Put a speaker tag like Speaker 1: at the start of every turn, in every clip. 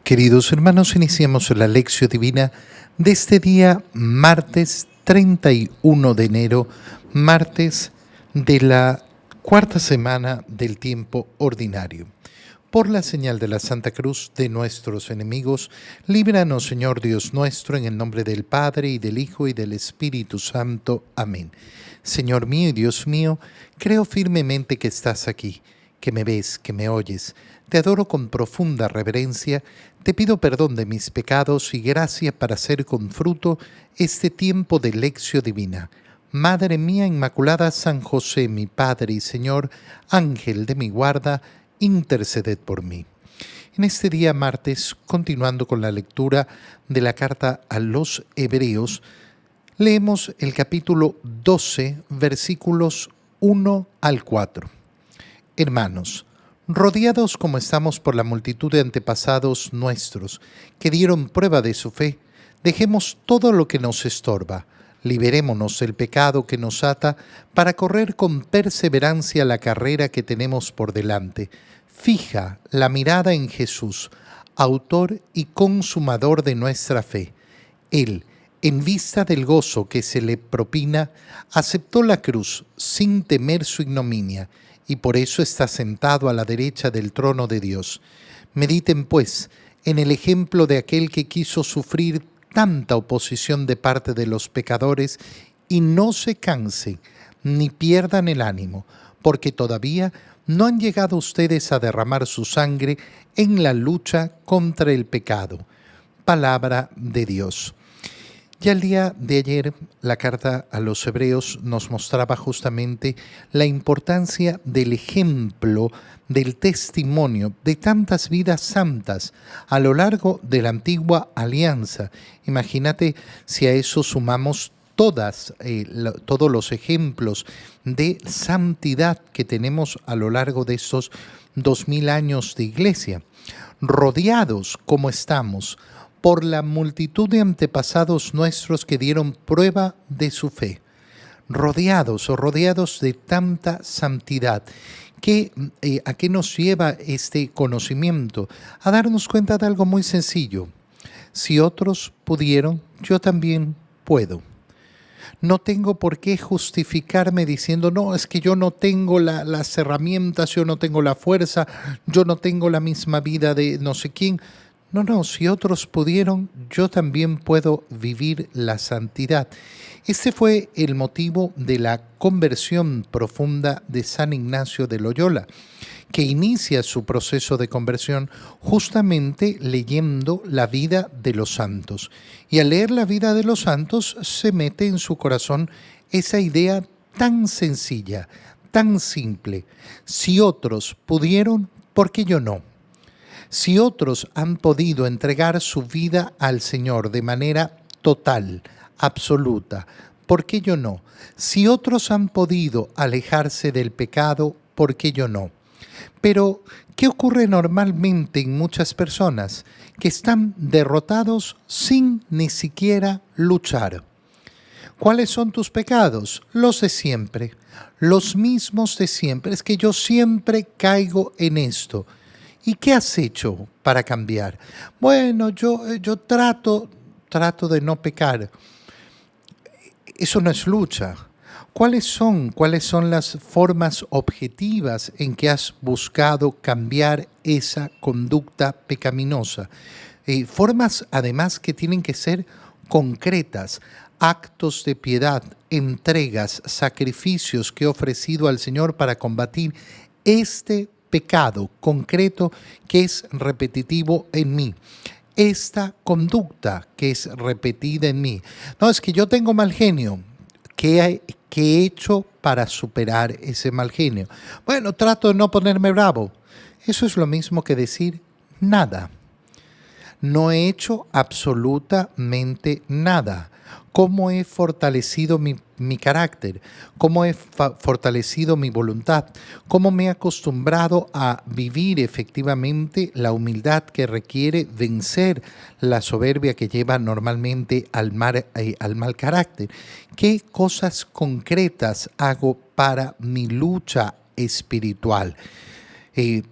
Speaker 1: Queridos hermanos, iniciamos la lección divina de este día, martes 31 de enero, martes de la cuarta semana del tiempo ordinario. Por la señal de la Santa Cruz de nuestros enemigos, líbranos, Señor Dios nuestro, en el nombre del Padre, y del Hijo, y del Espíritu Santo. Amén. Señor mío y Dios mío, creo firmemente que estás aquí, que me ves, que me oyes. Te adoro con profunda reverencia, te pido perdón de mis pecados y gracia para hacer con fruto este tiempo de lección divina. Madre mía Inmaculada, San José, mi Padre y Señor, Ángel de mi guarda, interceded por mí. En este día martes, continuando con la lectura de la carta a los Hebreos, leemos el capítulo 12, versículos 1 al 4. Hermanos, rodeados como estamos por la multitud de antepasados nuestros que dieron prueba de su fe, dejemos todo lo que nos estorba, liberémonos del pecado que nos ata para correr con perseverancia la carrera que tenemos por delante. Fija la mirada en Jesús, autor y consumador de nuestra fe. Él, en vista del gozo que se le propina, aceptó la cruz sin temer su ignominia, y por eso está sentado a la derecha del trono de Dios. Mediten, pues, en el ejemplo de aquel que quiso sufrir tanta oposición de parte de los pecadores, y no se cansen ni pierdan el ánimo, porque todavía no han llegado ustedes a derramar su sangre en la lucha contra el pecado. Palabra de Dios. Ya el día de ayer, la carta a los Hebreos nos mostraba justamente la importancia del ejemplo, del testimonio de tantas vidas santas a lo largo de la antigua alianza. Imagínate si a eso sumamos todos los ejemplos de santidad que tenemos a lo largo de estos 2000 años de iglesia. Rodeados como estamos por la multitud de antepasados nuestros que dieron prueba de su fe, rodeados de tanta santidad. ¿A qué nos lleva este conocimiento? A darnos cuenta de algo muy sencillo. Si otros pudieron, yo también puedo. No tengo por qué justificarme diciendo, no, es que yo no tengo las herramientas, yo no tengo la fuerza, yo no tengo la misma vida de no sé quién. No, si otros pudieron, yo también puedo vivir la santidad. Este fue el motivo de la conversión profunda de San Ignacio de Loyola, que inicia su proceso de conversión justamente leyendo la vida de los santos. Y al leer la vida de los santos se mete en su corazón esa idea tan sencilla, tan simple. Si otros pudieron, ¿por qué yo no? Si otros han podido entregar su vida al Señor de manera total, absoluta, ¿por qué yo no? Si otros han podido alejarse del pecado, ¿por qué yo no? Pero, ¿qué ocurre normalmente en muchas personas? Que están derrotados sin ni siquiera luchar. ¿Cuáles son tus pecados? Los de siempre, los mismos de siempre. Es que yo siempre caigo en esto. ¿Y qué has hecho para cambiar? Bueno, yo trato de no pecar. Eso no es lucha. ¿Cuáles son las formas objetivas en que has buscado cambiar esa conducta pecaminosa? Formas, además, que tienen que ser concretas, actos de piedad, entregas, sacrificios que he ofrecido al Señor para combatir este pecado concreto que es repetitivo en mí, esta conducta que es repetida en mí. No, es que yo tengo mal genio. ¿Qué he hecho para superar ese mal genio? Bueno, trato de no ponerme bravo. Eso es lo mismo que decir nada. No he hecho absolutamente nada. ¿Cómo he fortalecido mi carácter? ¿Cómo he fortalecido mi voluntad? ¿Cómo me he acostumbrado a vivir efectivamente la humildad que requiere vencer la soberbia que lleva normalmente al mal carácter? ¿Qué cosas concretas hago para mi lucha espiritual?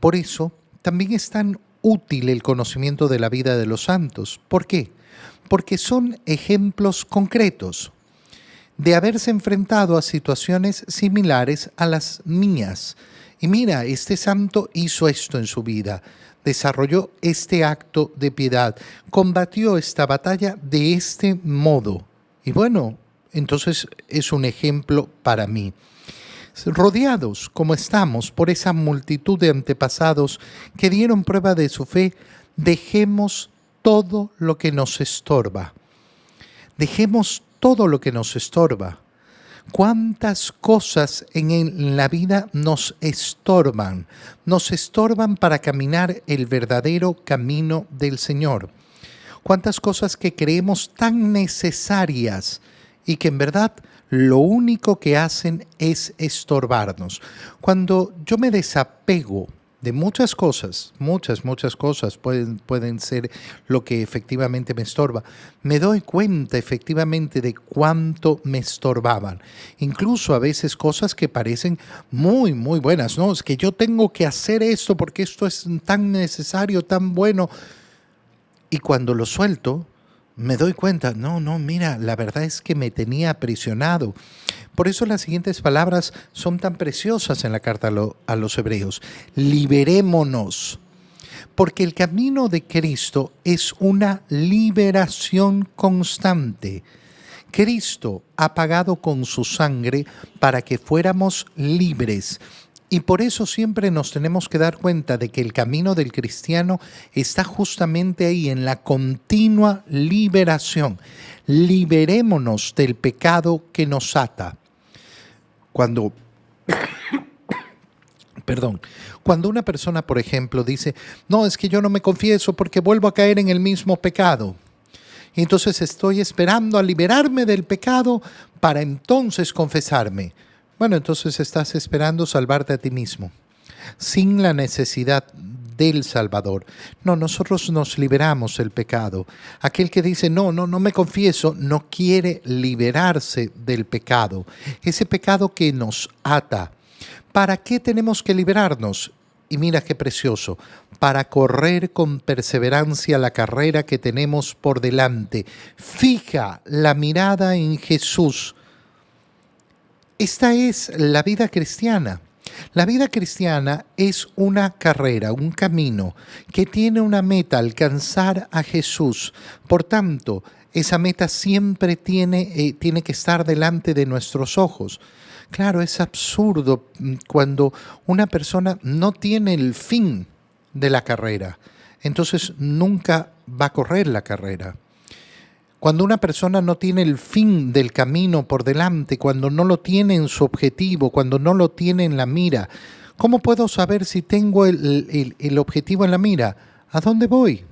Speaker 1: Por eso también es tan útil el conocimiento de la vida de los santos. ¿Por qué? Porque son ejemplos concretos de haberse enfrentado a situaciones similares a las mías. Y mira, este santo hizo esto en su vida, desarrolló este acto de piedad, combatió esta batalla de este modo. Y bueno, entonces es un ejemplo para mí. Rodeados como estamos por esa multitud de antepasados que dieron prueba de su fe, dejemos todo lo que nos estorba. Dejemos todo lo que nos estorba. ¿Cuántas cosas en la vida nos estorban? Nos estorban para caminar el verdadero camino del Señor. ¿Cuántas cosas que creemos tan necesarias y que en verdad lo único que hacen es estorbarnos? Cuando yo me desapego de muchas cosas, muchas cosas pueden ser lo que efectivamente me estorba, me doy cuenta efectivamente de cuánto me estorbaban. Incluso a veces cosas que parecen muy buenas, ¿no? Es que yo tengo que hacer esto porque esto es tan necesario, tan bueno. Y cuando lo suelto, me doy cuenta, no, mira, la verdad es que me tenía aprisionado. Por eso las siguientes palabras son tan preciosas en la carta a los hebreos. Liberémonos, porque el camino de Cristo es una liberación constante. Cristo ha pagado con su sangre para que fuéramos libres. Y por eso siempre nos tenemos que dar cuenta de que el camino del cristiano está justamente ahí, en la continua liberación. Liberémonos del pecado que nos ata. Cuando una persona, por ejemplo, dice, no, es que yo no me confieso porque vuelvo a caer en el mismo pecado. Y entonces estoy esperando a liberarme del pecado para entonces confesarme. Bueno, entonces estás esperando salvarte a ti mismo, sin la necesidad del Salvador. No, nosotros nos liberamos del pecado. Aquel que dice, no me confieso, no quiere liberarse del pecado. Ese pecado que nos ata. ¿Para qué tenemos que liberarnos? Y mira qué precioso, para correr con perseverancia la carrera que tenemos por delante. Fija la mirada en Jesús. Esta es la vida cristiana. La vida cristiana es una carrera, un camino que tiene una meta, alcanzar a Jesús. Por tanto, esa meta siempre tiene que estar delante de nuestros ojos. Claro, es absurdo cuando una persona no tiene el fin de la carrera, entonces nunca va a correr la carrera. Cuando una persona no tiene el fin del camino por delante, cuando no lo tiene en su objetivo, cuando no lo tiene en la mira, ¿cómo puedo saber si tengo el objetivo en la mira? ¿A dónde voy?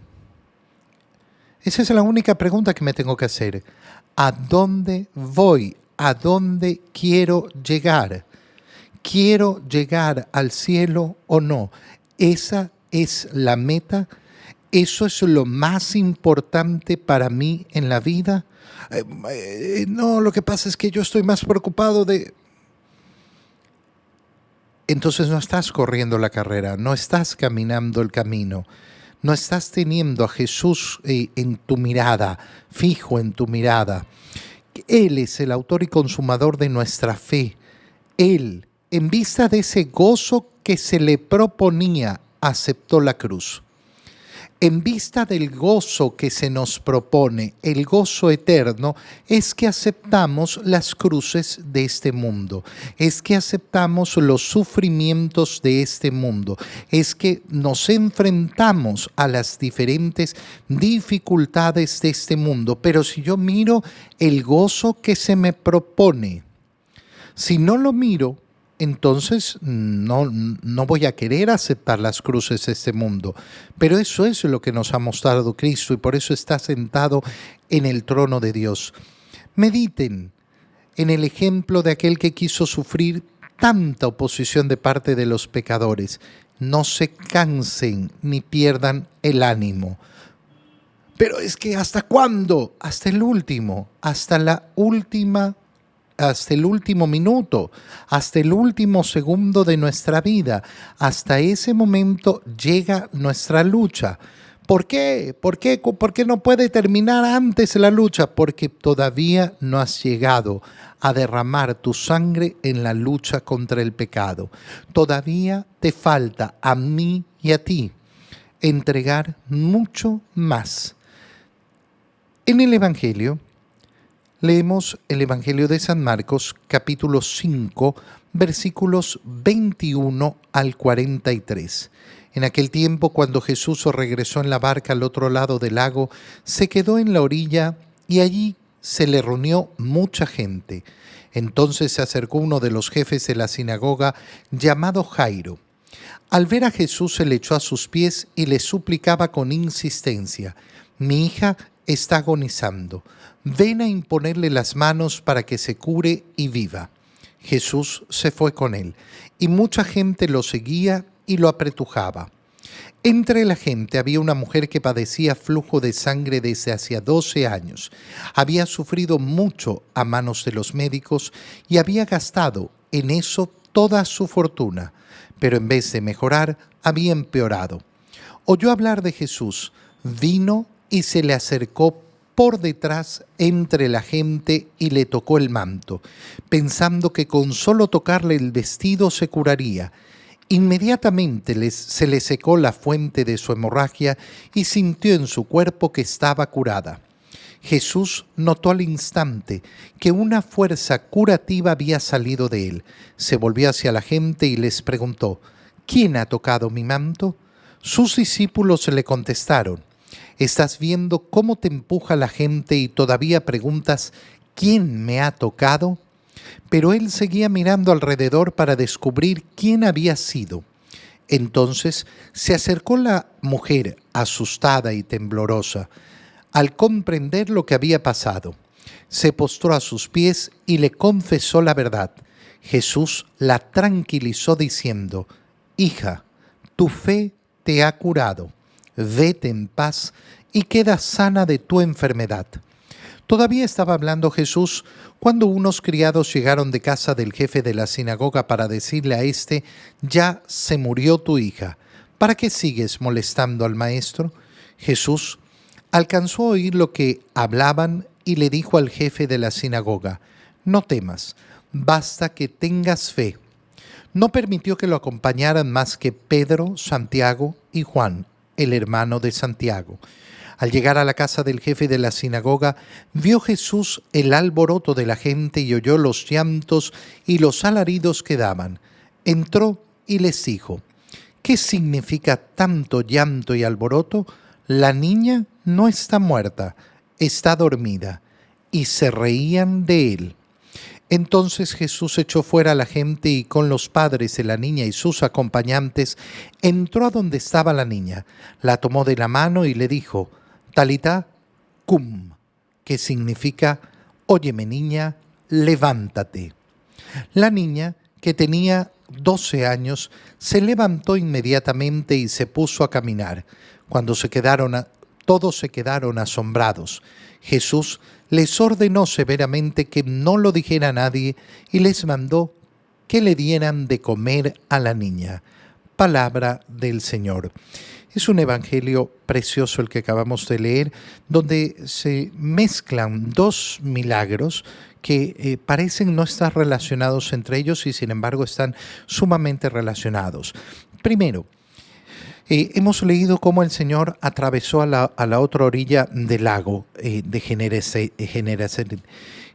Speaker 1: Esa es la única pregunta que me tengo que hacer. ¿A dónde voy? ¿A dónde quiero llegar? ¿Quiero llegar al cielo o no? Esa es la meta. ¿Eso es lo más importante para mí en la vida? No, lo que pasa es que yo estoy más preocupado de... Entonces no estás corriendo la carrera, no estás caminando el camino, no estás teniendo a Jesús en tu mirada, fijo en tu mirada. Él es el autor y consumador de nuestra fe. Él, en vista de ese gozo que se le proponía, aceptó la cruz. En vista del gozo que se nos propone, el gozo eterno, es que aceptamos las cruces de este mundo, es que aceptamos los sufrimientos de este mundo, es que nos enfrentamos a las diferentes dificultades de este mundo. Pero si yo miro el gozo que se me propone, si no lo miro, entonces no voy a querer aceptar las cruces de este mundo. Pero eso es lo que nos ha mostrado Cristo y por eso está sentado en el trono de Dios. Mediten en el ejemplo de aquel que quiso sufrir tanta oposición de parte de los pecadores. No se cansen ni pierdan el ánimo. Pero es que ¿hasta cuándo? Hasta el último, hasta la última hasta el último minuto, hasta el último segundo de nuestra vida. Hasta ese momento llega nuestra lucha. ¿Por qué? ¿Por qué no puede terminar antes la lucha? Porque todavía no has llegado a derramar tu sangre en la lucha contra el pecado. Todavía te falta a mí y a ti entregar mucho más. En el Evangelio, leemos el Evangelio de San Marcos, capítulo 5, versículos 21 al 43. En aquel tiempo, cuando Jesús regresó en la barca al otro lado del lago, se quedó en la orilla y allí se le reunió mucha gente. Entonces se acercó uno de los jefes de la sinagoga, llamado Jairo. Al ver a Jesús se le echó a sus pies y le suplicaba con insistencia: «Mi hija está agonizando. Ven a imponerle las manos para que se cure y viva». Jesús se fue con él, y mucha gente lo seguía y lo apretujaba. Entre la gente había una mujer que padecía flujo de sangre desde hacía 12 años. Había sufrido mucho a manos de los médicos y había gastado en eso toda su fortuna, pero en vez de mejorar, había empeorado. Oyó hablar de Jesús, vino y se le acercó por detrás entre la gente y le tocó el manto, pensando que con solo tocarle el vestido se curaría. Inmediatamente se le secó la fuente de su hemorragia y sintió en su cuerpo que estaba curada. Jesús notó al instante que una fuerza curativa había salido de él. Se volvió hacia la gente y les preguntó: «¿Quién ha tocado mi manto?». Sus discípulos le contestaron: «¿Estás viendo cómo te empuja la gente y todavía preguntas: ¿quién me ha tocado?». Pero él seguía mirando alrededor para descubrir quién había sido. Entonces se acercó la mujer, asustada y temblorosa. Al comprender lo que había pasado, se postró a sus pies y le confesó la verdad. Jesús la tranquilizó diciendo: «Hija, tu fe te ha curado. Vete en paz y queda sana de tu enfermedad». Todavía estaba hablando Jesús cuando unos criados llegaron de casa del jefe de la sinagoga para decirle a éste: «Ya se murió tu hija. ¿Para qué sigues molestando al maestro?». Jesús alcanzó a oír lo que hablaban y le dijo al jefe de la sinagoga: «No temas, basta que tengas fe». No permitió que lo acompañaran más que Pedro, Santiago y Juan, el hermano de Santiago. Al llegar a la casa del jefe de la sinagoga, vio Jesús el alboroto de la gente y oyó los llantos y los alaridos que daban. Entró y les dijo: «¿Qué significa tanto llanto y alboroto? La niña no está muerta, está dormida». Y se reían de él. Entonces Jesús echó fuera a la gente y con los padres de la niña y sus acompañantes entró a donde estaba la niña, la tomó de la mano y le dijo: «Talita cum», que significa: «Óyeme, niña, levántate». La niña, que tenía 12 años, se levantó inmediatamente y se puso a caminar. Todos se quedaron asombrados. Jesús les ordenó severamente que no lo dijera a nadie y les mandó que le dieran de comer a la niña. Palabra del Señor. Es un evangelio precioso el que acabamos de leer, donde se mezclan dos milagros que parecen no estar relacionados entre ellos y sin embargo están sumamente relacionados. Primero, hemos leído cómo el Señor atravesó a la otra orilla del lago de Genesaret.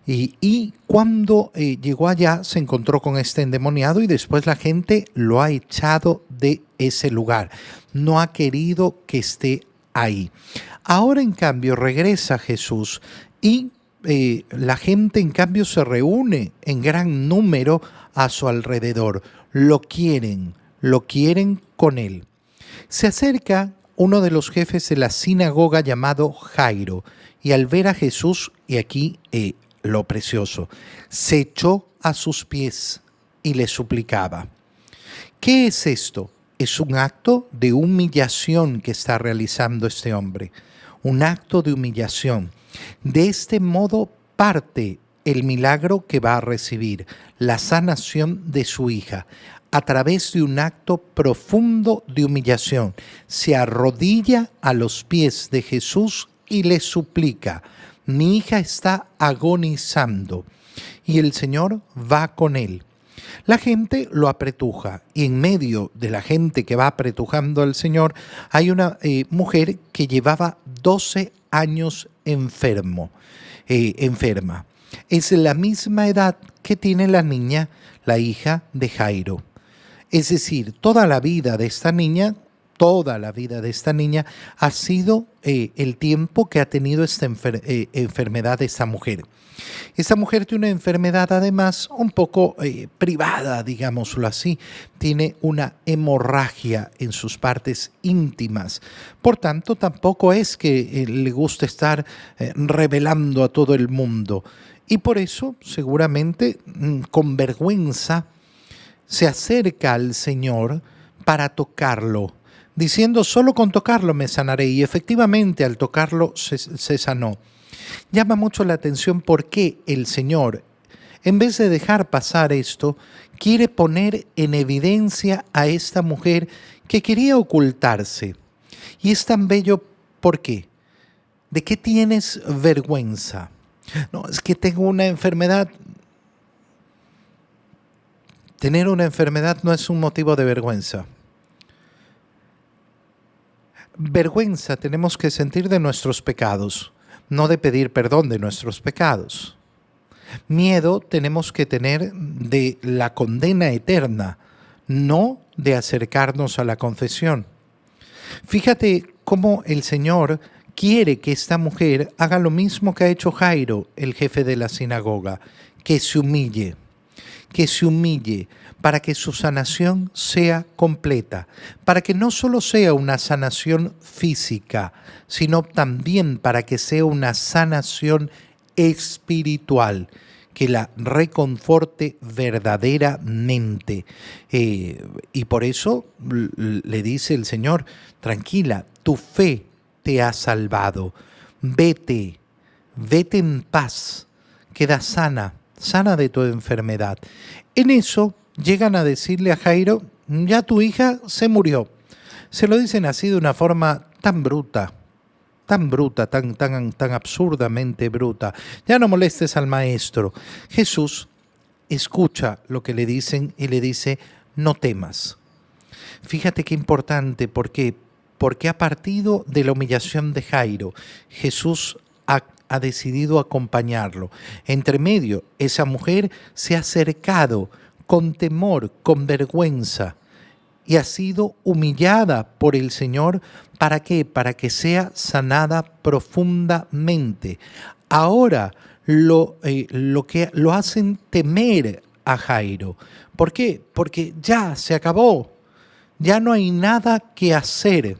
Speaker 1: Y cuando llegó allá se encontró con este endemoniado y después la gente lo ha echado de ese lugar. No ha querido que esté ahí. Ahora en cambio regresa Jesús y la gente en cambio se reúne en gran número a su alrededor. Lo quieren con él. Se acerca uno de los jefes de la sinagoga llamado Jairo y al ver a Jesús, y aquí lo precioso, se echó a sus pies y le suplicaba. ¿Qué es esto? Es un acto de humillación que está realizando este hombre, un acto de humillación. De este modo parte el milagro que va a recibir, la sanación de su hija, a través de un acto profundo de humillación. Se arrodilla a los pies de Jesús y le suplica: mi hija está agonizando. Y el Señor va con él. La gente lo apretuja, y en medio de la gente que va apretujando al Señor hay una mujer que llevaba 12 años enferma. Es la misma edad que tiene la niña, la hija de Jairo. Es decir, toda la vida de esta niña ha sido el tiempo que ha tenido esta enfermedad de esta mujer. Esta mujer tiene una enfermedad además un poco privada, digámoslo así. Tiene una hemorragia en sus partes íntimas. Por tanto, tampoco es que le guste estar revelando a todo el mundo. Y por eso, seguramente, con vergüenza, se acerca al Señor para tocarlo, diciendo: solo con tocarlo me sanaré. Y efectivamente, al tocarlo se sanó. Llama mucho la atención por qué el Señor, en vez de dejar pasar esto, quiere poner en evidencia a esta mujer que quería ocultarse. Y es tan bello, ¿por qué? ¿De qué tienes vergüenza? No, es que tengo una enfermedad. Tener una enfermedad no es un motivo de vergüenza. Vergüenza tenemos que sentir de nuestros pecados, no de pedir perdón de nuestros pecados. Miedo tenemos que tener de la condena eterna, no de acercarnos a la confesión. Fíjate cómo el Señor quiere que esta mujer haga lo mismo que ha hecho Jairo, el jefe de la sinagoga, que se humille para que su sanación sea completa, para que no solo sea una sanación física, sino también para que sea una sanación espiritual, que la reconforte verdaderamente. Y por eso le dice el Señor: tranquila, tu fe te ha salvado, vete en paz, queda sana de tu enfermedad. En eso llegan a decirle a Jairo: ya tu hija se murió. Se lo dicen así de una forma tan bruta, tan absurdamente bruta. Ya no molestes al maestro. Jesús escucha lo que le dicen y le dice: no temas. Fíjate qué importante, ¿por qué? Porque a partir de la humillación de Jairo, Jesús ha decidido acompañarlo. Entre medio, esa mujer se ha acercado con temor, con vergüenza, y ha sido humillada por el Señor. ¿Para qué? Para que sea sanada profundamente. Ahora lo que lo hacen temer a Jairo. ¿Por qué? Porque ya se acabó, ya no hay nada que hacer.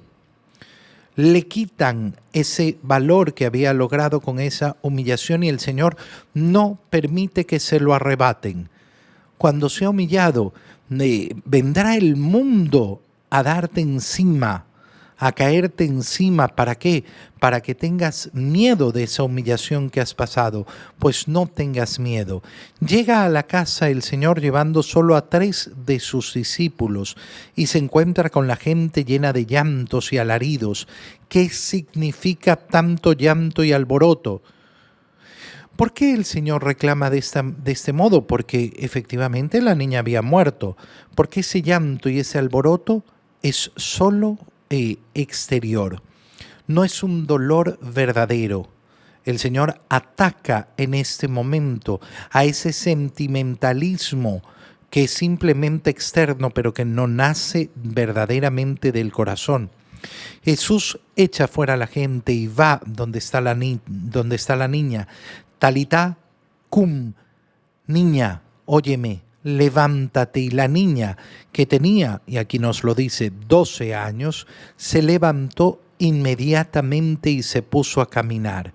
Speaker 1: Le quitan ese valor que había logrado con esa humillación y el Señor no permite que se lo arrebaten. Cuando sea humillado, vendrá el mundo a darte encima, a caerte encima. ¿Para qué? Para que tengas miedo de esa humillación que has pasado. Pues no tengas miedo. Llega a la casa el Señor llevando solo a 3 de sus discípulos y se encuentra con la gente llena de llantos y alaridos. ¿Qué significa tanto llanto y alboroto? ¿Por qué el Señor reclama de este modo? Porque efectivamente la niña había muerto. Porque ese llanto y ese alboroto es solo exterior. No es un dolor verdadero. El Señor ataca en este momento a ese sentimentalismo que es simplemente externo, pero que no nace verdaderamente del corazón. Jesús echa fuera a la gente y va donde está la niña. Talitá cum, niña, óyeme, levántate. Y la niña, que tenía, y aquí nos lo dice, 12 años, se levantó inmediatamente y se puso a caminar.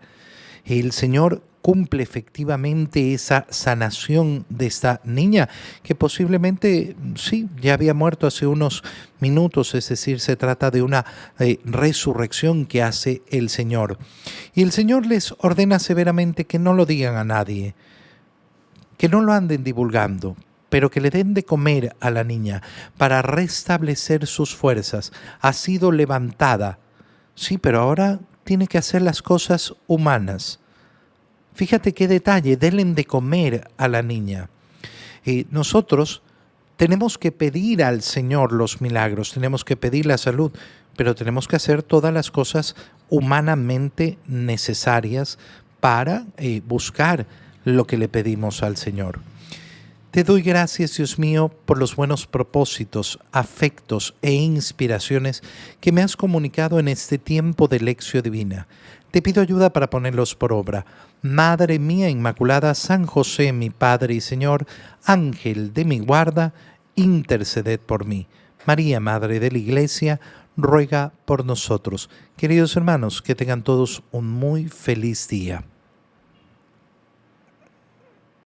Speaker 1: El Señor cumple efectivamente esa sanación de esta niña, que posiblemente, sí, ya había muerto hace unos minutos, es decir, se trata de una resurrección que hace el Señor. Y el Señor les ordena severamente que no lo digan a nadie. que no lo anden divulgando, pero que le den de comer a la niña para restablecer sus fuerzas. Ha sido levantada, sí, pero ahora tiene que hacer las cosas humanas. Fíjate qué detalle, denle de comer a la niña. Nosotros tenemos que pedir al Señor los milagros, tenemos que pedir la salud, pero tenemos que hacer todas las cosas humanamente necesarias para buscar lo que le pedimos al Señor. Te doy gracias, Dios mío, por los buenos propósitos, afectos e inspiraciones que me has comunicado en este tiempo de Lección Divina. Te pido ayuda para ponerlos por obra. Madre mía Inmaculada, San José, mi Padre y Señor, Ángel de mi guarda, interceded por mí. María, Madre de la Iglesia, ruega por nosotros. Queridos hermanos, que tengan todos un muy feliz día.